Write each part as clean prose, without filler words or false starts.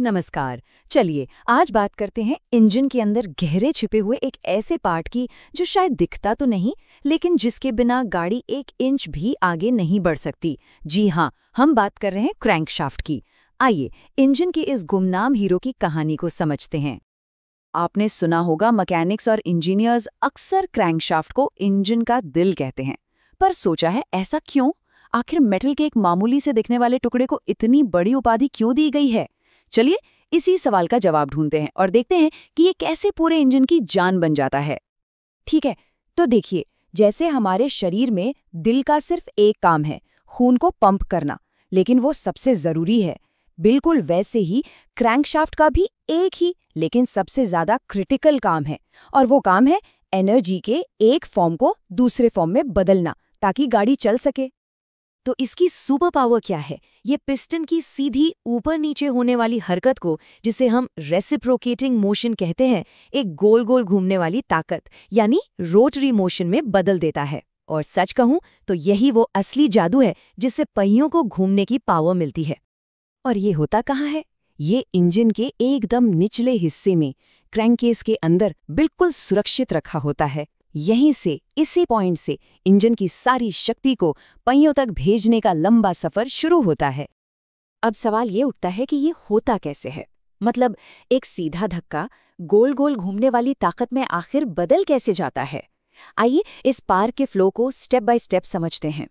नमस्कार। चलिए आज बात करते हैं इंजन के अंदर गहरे छिपे हुए एक ऐसे पार्ट की जो शायद दिखता तो नहीं, लेकिन जिसके बिना गाड़ी एक इंच भी आगे नहीं बढ़ सकती। जी हाँ, हम बात कर रहे हैं क्रैंकशाफ्ट की। आइए इंजन के इस गुमनाम हीरो की कहानी को समझते हैं। आपने सुना होगा मैकेनिक्स और इंजीनियर्स अक्सर क्रैंकशाफ्ट को इंजन का दिल कहते हैं। पर सोचा है ऐसा क्यों? आखिर मेटल के एक मामूली से दिखने वाले टुकड़े को इतनी बड़ी उपाधि क्यों दी गई है? चलिए इसी सवाल का जवाब ढूंढते हैं और देखते हैं कि ये कैसे पूरे इंजन की जान बन जाता है। ठीक है, तो देखिए, जैसे हमारे शरीर में दिल का सिर्फ एक काम है, खून को पंप करना, लेकिन वो सबसे जरूरी है। बिल्कुल वैसे ही क्रैंकशाफ्ट का भी एक ही लेकिन सबसे ज्यादा क्रिटिकल काम है, और वो काम है एनर्जी के एक फॉर्म को दूसरे फॉर्म में बदलना ताकि गाड़ी चल सके। तो इसकी सुपर पावर क्या है? ये पिस्टन की सीधी ऊपर नीचे होने वाली हरकत को, जिसे हम रेसिप्रोकेटिंग मोशन कहते हैं, एक गोल गोल घूमने वाली ताकत यानी रोटरी मोशन में बदल देता है। और सच कहूं तो यही वो असली जादू है जिससे पहियों को घूमने की पावर मिलती है। और ये होता कहाँ है? ये इंजन के एकदम निचले हिस्से में, क्रैंककेस के अंदर बिल्कुल सुरक्षित रखा होता है। यहीं से, इसी पॉइंट से इंजन की सारी शक्ति को पहियों तक भेजने का लंबा सफर शुरू होता है। अब सवाल ये उठता है कि ये होता कैसे है? मतलब एक सीधा धक्का गोल गोल घूमने वाली ताकत में आखिर बदल कैसे जाता है? आइए इस पार के फ्लो को स्टेप बाय स्टेप समझते हैं।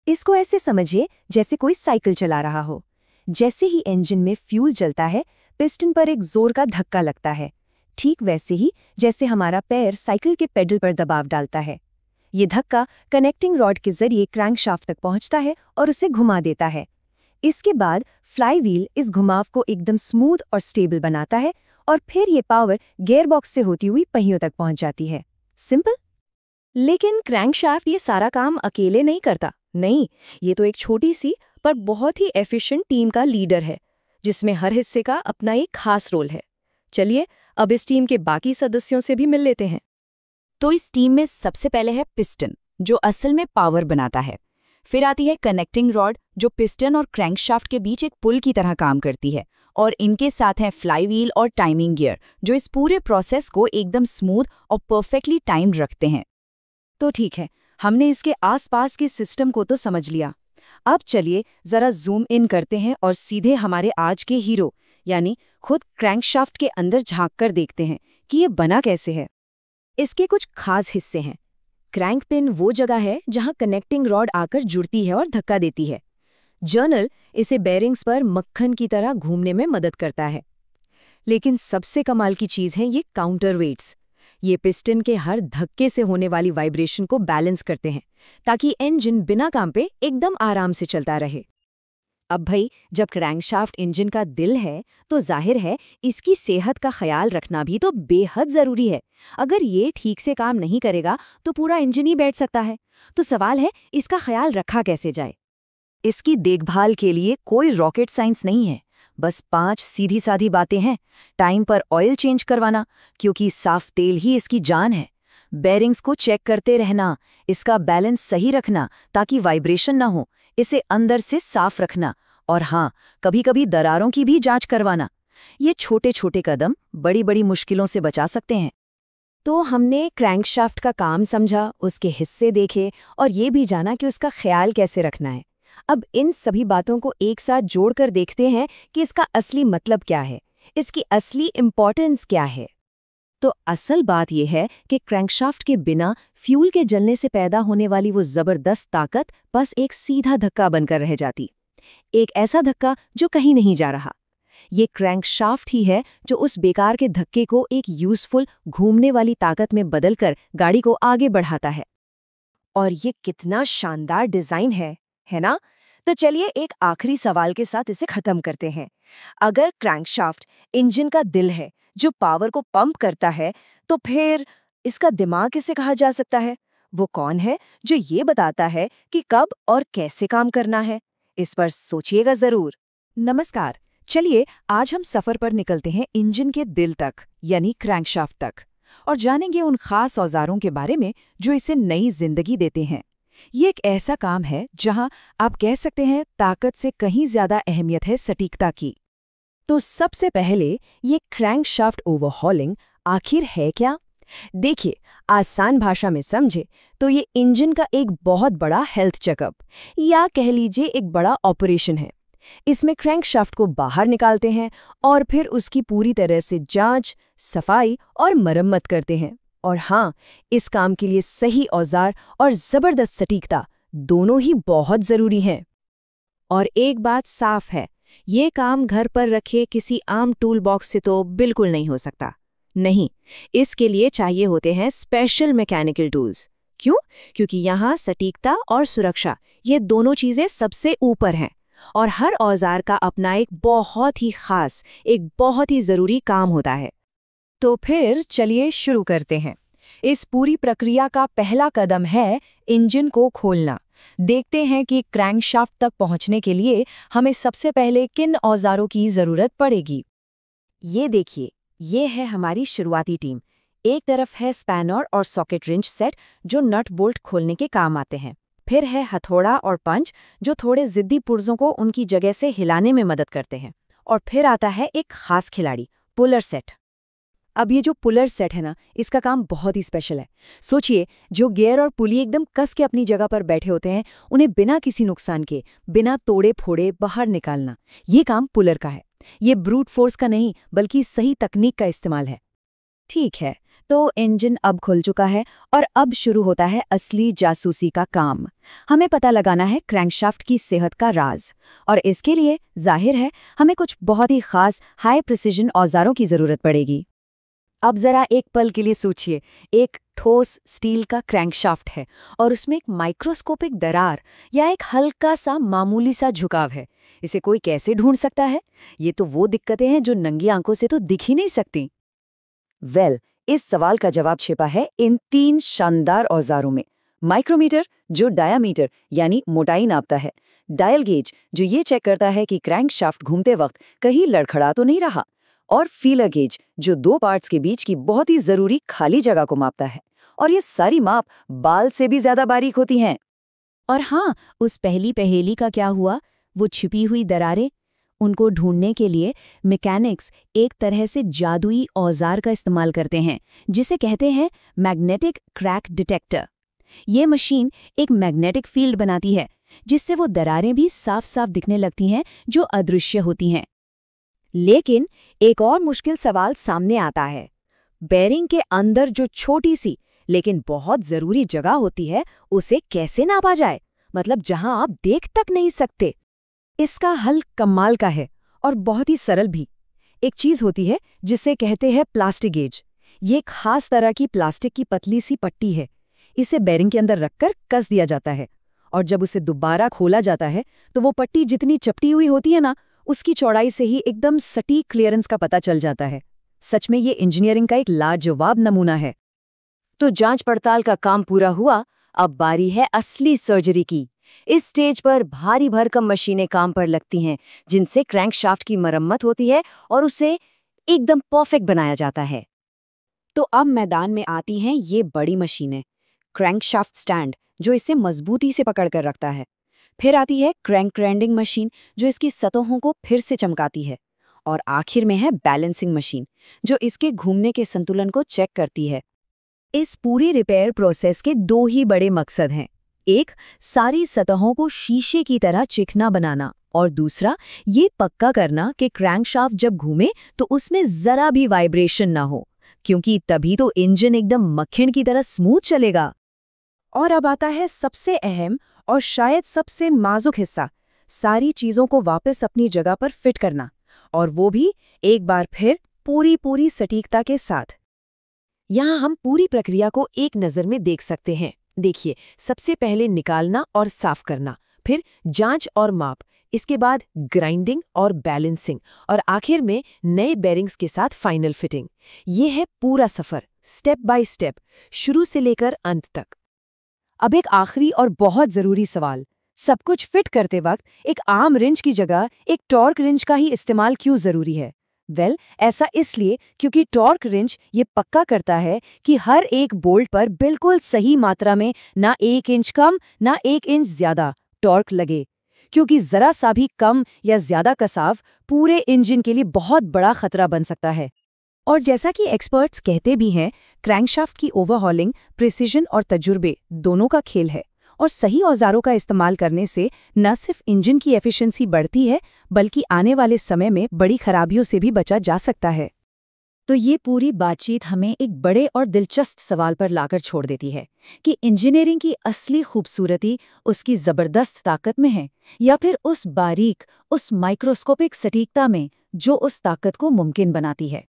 इसको ऐसे समझिए जैसे कोई साइकिल चला रहा हो। जैसे ही इंजन में फ्यूल जलता है, पिस्टन पर एक जोर का धक्का लगता है, ठीक वैसे ही जैसे हमारा पैर साइकिल के पेडल पर दबाव डालता है। ये धक्का कनेक्टिंग रॉड के जरिए क्रैंकशाफ्ट तक पहुंचता है और उसे घुमा देता है। इसके बाद फ्लाईव्हील इस घुमाव को एकदम स्मूथ और स्टेबल बनाता है, और फिर ये पावर गियरबॉक्स से होती हुई पहियों तक पहुंच जाती है। सिंपल। लेकिन क्रैंकशाफ्ट ये सारा काम अकेले नहीं करता। नहीं, ये तो एक छोटी सी पर बहुत ही एफिशिएंट टीम का लीडर है, जिसमें हर हिस्से का अपना एक खास रोल है। चलिए अब इस टीम के बाकी सदस्यों से भी मिल लेते हैं। तो इस टीम में सबसे पहले है पिस्टन, जो असल में पावर बनाता है। फिर आती है कनेक्टिंग रॉड, जो पिस्टन और क्रैंकशाफ्ट के बीच एक पुल की तरह काम करती है। और इनके साथ है फ्लाईव्हील और टाइमिंग गियर, जो इस पूरे प्रोसेस को एकदम स्मूथ और परफेक्टली टाइम्ड रखते हैं। तो ठीक है, हमने इसके आसपास के सिस्टम को तो समझ लिया। अब चलिए जरा जूम इन करते हैं और सीधे हमारे आज के हीरो यानी खुद क्रैंकशाफ्ट के अंदर झांक कर देखते हैं कि ये बना कैसे है। इसके कुछ खास हिस्से हैं। क्रैंक पिन वो जगह है जहां कनेक्टिंग रॉड आकर जुड़ती है और धक्का देती है। जर्नल इसे बेरिंग्स पर मक्खन की तरह घूमने में मदद करता है। लेकिन सबसे कमाल की चीज है ये काउंटरवेट्स। ये पिस्टन के हर धक्के से होने वाली वाइब्रेशन को बैलेंस करते हैं, ताकि इंजन बिना काम पे एकदम आराम से चलता रहे। अब भाई, जब क्रैंकशाफ्ट इंजन का दिल है, तो जाहिर है इसकी सेहत का ख्याल रखना भी तो बेहद जरूरी है। अगर ये ठीक से काम नहीं करेगा तो पूरा इंजन ही बैठ सकता है। तो सवाल है, इसका ख्याल रखा कैसे जाए? इसकी देखभाल के लिए कोई रॉकेट साइंस नहीं है, बस 5 सीधी साधी बातें हैं। टाइम पर ऑयल चेंज करवाना, क्योंकि साफ तेल ही इसकी जान है। बेरिंग्स को चेक करते रहना, इसका बैलेंस सही रखना ताकि वाइब्रेशन ना हो। इसे अंदर से साफ रखना, और हाँ, कभी-कभी दरारों की भी जांच करवाना। ये छोटे छोटे कदम बड़ी बड़ी मुश्किलों से बचा सकते हैं। तो हमने क्रैंकशाफ्ट का काम समझा, उसके हिस्से देखे, और ये भी जाना कि उसका ख्याल कैसे रखना है। अब इन सभी बातों को एक साथ जोड़कर देखते हैं कि इसका असली मतलब क्या है, इसकी असली इम्पोर्टेंस क्या है। तो असल बात यह है कि क्रैंकशाफ्ट के बिना फ्यूल के जलने से पैदा होने वाली वो जबरदस्त ताकत बस एक सीधा धक्का बनकर रह जाती। एक ऐसा धक्का जो कहीं नहीं जा रहा। ये क्रैंकशाफ्ट ही है जो उस बेकार के धक्के को एक यूजफुल घूमने वाली ताकत में बदलकर गाड़ी को आगे बढ़ाता है। और ये कितना शानदार डिजाइन है ना? तो चलिए एक आखिरी सवाल के साथ इसे खत्म करते हैं। अगर क्रैंकशाफ्ट इंजन का दिल है जो पावर को पंप करता है, तो फिर इसका दिमाग किसे कहा जा सकता है? वो कौन है जो ये बताता है कि कब और कैसे काम करना है? इस पर सोचिएगा जरूर। नमस्कार। चलिए आज हम सफर पर निकलते हैं इंजन के दिल तक, यानी क्रैंकशाफ्ट तक, और जानेंगे उन खास औजारों के बारे में जो इसे नई जिंदगी देते हैं। ये एक ऐसा काम है जहां आप कह सकते हैं ताकत से कहीं ज्यादा अहमियत है सटीकता की। तो सबसे पहले ये क्रैंकशाफ्ट ओवरहॉलिंग आखिर है क्या? देखिए, आसान भाषा में समझे तो ये इंजन का एक बहुत बड़ा हेल्थ चेकअप या कह लीजिए एक बड़ा ऑपरेशन है। इसमें क्रैंकशाफ्ट को बाहर निकालते हैं और फिर उसकी पूरी तरह से जांच, सफाई और मरम्मत करते हैं। और हाँ, इस काम के लिए सही औजार और जबरदस्त सटीकता दोनों ही बहुत जरूरी हैं। और एक बात साफ है, ये काम घर पर रखे किसी आम टूल बॉक्स से तो बिल्कुल नहीं हो सकता। नहीं, इसके लिए चाहिए होते हैं स्पेशल मैकेनिकल टूल्स। क्यों? क्योंकि यहाँ सटीकता और सुरक्षा ये दोनों चीजें सबसे ऊपर हैं। और हर औजार का अपना एक बहुत ही खास, एक बहुत ही जरूरी काम होता है। तो फिर चलिए शुरू करते हैं। इस पूरी प्रक्रिया का पहला कदम है इंजन को खोलना। देखते हैं कि क्रैंकशाफ्ट तक पहुंचने के लिए हमें सबसे पहले किन औजारों की जरूरत पड़ेगी। ये देखिए, ये है हमारी शुरुआती टीम। एक तरफ है स्पैनर और सॉकेट रिंच सेट जो नट बोल्ट खोलने के काम आते हैं। फिर है हथौड़ा और पंच जो थोड़े जिद्दी पुर्जों को उनकी जगह से हिलाने में मदद करते हैं। और फिर आता है एक खास खिलाड़ी, पुलर सेट। अब ये जो पुलर सेट है ना, इसका काम बहुत ही स्पेशल है। सोचिए, जो गियर और पुली एकदम कस के अपनी जगह पर बैठे होते हैं, उन्हें बिना किसी नुकसान के, बिना तोड़े फोड़े बाहर निकालना, ये काम पुलर का है। ये ब्रूट फोर्स का नहीं, बल्कि सही तकनीक का इस्तेमाल है। ठीक है, तो इंजन अब खुल चुका है और अब शुरू होता है असली जासूसी का काम। हमें पता लगाना है क्रैंकशाफ्ट की सेहत का राज, और इसके लिए जाहिर है हमें कुछ बहुत ही खास हाई प्रिसिजन औजारों की जरूरत पड़ेगी। अब जरा एक पल के लिए सोचिए, एक ठोस स्टील का क्रैंकशाफ्ट है और उसमें एक माइक्रोस्कोपिक दरार या एक हल्का सा मामूली सा झुकाव है। इसे कोई कैसे ढूंढ सकता है? ये तो वो दिक्कतें हैं जो नंगी आंखों से तो दिख ही नहीं सकती। इस सवाल का जवाब छिपा है इन 3 शानदार औजारों में। माइक्रोमीटर, जो डायामीटर यानी मोटाई नापता है। डायल गेज, जो ये चेक करता है कि क्रैंकशाफ्ट घूमते वक्त कहीं लड़खड़ा तो नहीं रहा। और फीलर गेज, जो 2 पार्ट्स के बीच की बहुत ही जरूरी खाली जगह को मापता है। और ये सारी माप बाल से भी ज्यादा बारीक होती हैं। और हाँ, उस पहली पहेली का क्या हुआ? वो छिपी हुई दरारें। उनको ढूंढने के लिए मैकेनिक्स एक तरह से जादुई औजार का इस्तेमाल करते हैं, जिसे कहते हैं मैग्नेटिक क्रैक डिटेक्टर। ये मशीन एक मैग्नेटिक फील्ड बनाती है, जिससे वो दरारें भी साफ साफ दिखने लगती हैं जो अदृश्य होती हैं। लेकिन एक और मुश्किल सवाल सामने आता है। बेरिंग के अंदर जो छोटी सी लेकिन बहुत जरूरी जगह होती है, उसे कैसे नापा जाए? मतलब जहां आप देख तक नहीं सकते। इसका हल कमाल का है और बहुत ही सरल भी। एक चीज होती है जिसे कहते हैं प्लास्टिक गेज। ये एक खास तरह की प्लास्टिक की पतली सी पट्टी है। इसे बेरिंग के अंदर रखकर कस दिया जाता है, और जब उसे दोबारा खोला जाता है तो वो पट्टी जितनी चपटी हुई होती है ना, उसकी चौड़ाई से ही एकदम सटीक क्लियरेंस का पता चल जाता है। सच में ये इंजीनियरिंग का एक लाजवाब नमूना है। तो जांच पड़ताल का काम पूरा हुआ, अब बारी है असली सर्जरी की। इस स्टेज पर भारी भरकम मशीनें काम पर लगती हैं, जिनसे क्रैंकशाफ्ट की मरम्मत होती है और उसे एकदम परफेक्ट बनाया जाता है। तो अब मैदान में आती हैं ये बड़ी मशीनें। क्रैंकशाफ्ट स्टैंड, जो इसे मजबूती से पकड़कर रखता है। फिर आती है क्रैंक ग्राइंडिंग मशीन, जो इसकी सतहों को फिर से चमकाती है। और आखिर में है बैलेंसिंग मशीन, जो इसके घूमने के संतुलन को चेक करती है। इस पूरी रिपेयर प्रोसेस के 2 ही बड़े मकसद हैं। एक, सारी सतहों को शीशे की तरह चिकना बनाना, और दूसरा, ये पक्का करना कि क्रैंकशाफ्ट जब घूमे तो उसमें जरा भी वाइब्रेशन ना हो, क्योंकि तभी तो इंजन एकदम मक्खन की तरह स्मूथ चलेगा। और अब आता है सबसे अहम और शायद सबसे नाजुक हिस्सा, सारी चीजों को वापस अपनी जगह पर फिट करना, और वो भी एक बार फिर पूरी सटीकता के साथ। यहाँ हम पूरी प्रक्रिया को एक नज़र में देख सकते हैं। देखिए, सबसे पहले निकालना और साफ करना, फिर जांच और माप, इसके बाद ग्राइंडिंग और बैलेंसिंग, और आखिर में नए बेरिंग्स के साथ फाइनल फिटिंग। ये है पूरा सफर, स्टेप बाय स्टेप, शुरू से लेकर अंत तक। अब एक आखिरी और बहुत जरूरी सवाल, सब कुछ फिट करते वक्त एक आम रिंच की जगह एक टॉर्क रिंच का ही इस्तेमाल क्यों जरूरी है? ऐसा इसलिए क्योंकि टॉर्क रिंच ये पक्का करता है कि हर एक बोल्ट पर बिल्कुल सही मात्रा में ना 1 इंच कम ना 1 इंच ज्यादा टॉर्क लगे। क्योंकि ज़रा सा भी कम या ज़्यादा कसाव पूरे इंजन के लिए बहुत बड़ा खतरा बन सकता है। और जैसा कि एक्सपर्ट्स कहते भी हैं, क्रैंकशाफ्ट की ओवरहॉलिंग प्रिसिजन और तजुर्बे दोनों का खेल है, और सही औजारों का इस्तेमाल करने से न सिर्फ इंजन की एफिशिएंसी बढ़ती है, बल्कि आने वाले समय में बड़ी खराबियों से भी बचा जा सकता है। तो ये पूरी बातचीत हमें एक बड़े और दिलचस्प सवाल पर लाकर छोड़ देती है कि इंजीनियरिंग की असली खूबसूरती उसकी ज़बरदस्त ताकत में है या फिर उस बारीक, उस माइक्रोस्कोपिक सटीकता में जो उस ताकत को मुमकिन बनाती है।